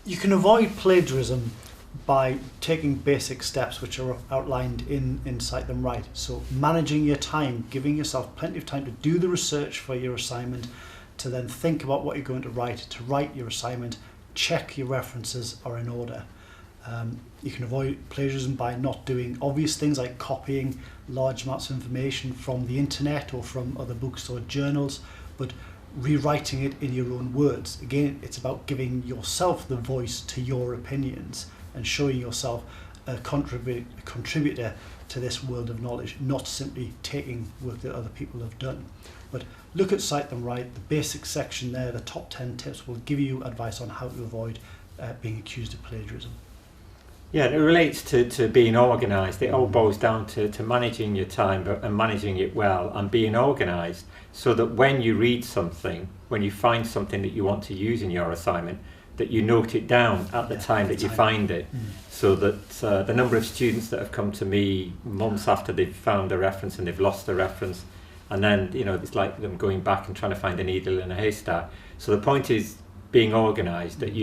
You can avoid plagiarism by taking basic steps which are outlined in Cite Them Right. So managing your time, giving yourself plenty of time to do the research for your assignment, to then think about what you're going to write your assignment, check your references are in order. You can avoid plagiarism by not doing obvious things like copying large amounts of information from the internet or from other books or journals, but rewriting it in your own words. Again, it's about giving yourself the voice to your opinions and showing yourself a contributor to this world of knowledge, not simply taking work that other people have done. But look at Cite Them Right. The basic section there, the top 10 tips, will give you advice on how to avoid being accused of plagiarism. Yeah, it relates to being organised. It all boils down to managing your time and managing it well and being organised, so that when you read something, when you find something that you want to use in your assignment, that you note it down at the time that you find it, so that the number of students that have come to me months after they've found a reference and they've lost the reference, and then it's like them going back and trying to find a needle in a haystack. So the point is being organised, that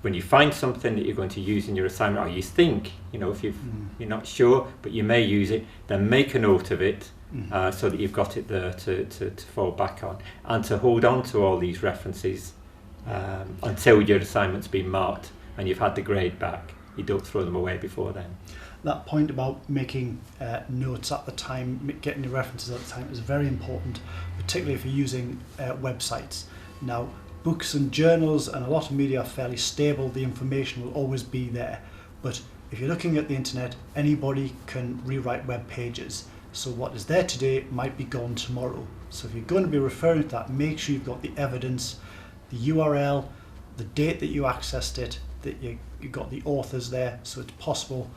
when you find something that you're going to use in your assignment, or you think, if you're not sure, but you may use it, then make a note of it, so that you've got it there to fall back on, and to hold on to all these references until your assignment's been marked and you've had the grade back. You don't throw them away before then. That point about making notes at the time, getting the references at the time, is very important, particularly if you're using websites. Now, books and journals and a lot of media are fairly stable. The information will always be there. But if you're looking at the internet, anybody can rewrite web pages. So what is there today might be gone tomorrow. So if you're going to be referring to that, make sure you've got the evidence, the URL, the date that you accessed it, that you got the authors there, so it's possible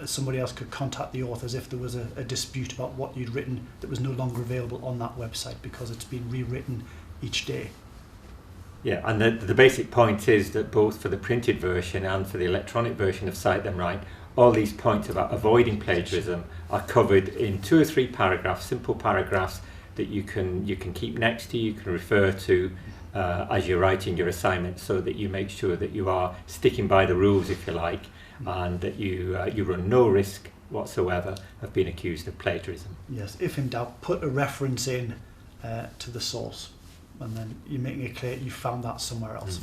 somebody else could contact the authors if there was a dispute about what you'd written that was no longer available on that website because it's been rewritten each day. Yeah, and the basic point is that both for the printed version and for the electronic version of Cite Them Right, all these points about avoiding plagiarism are covered in 2 or 3 paragraphs, simple paragraphs that you can keep next to you can refer to as you're writing your assignment, so that you make sure that you are sticking by the rules, if you like, and that you run no risk whatsoever of being accused of plagiarism. Yes, if in doubt, put a reference in to the source, and then you're making it clear you found that somewhere else.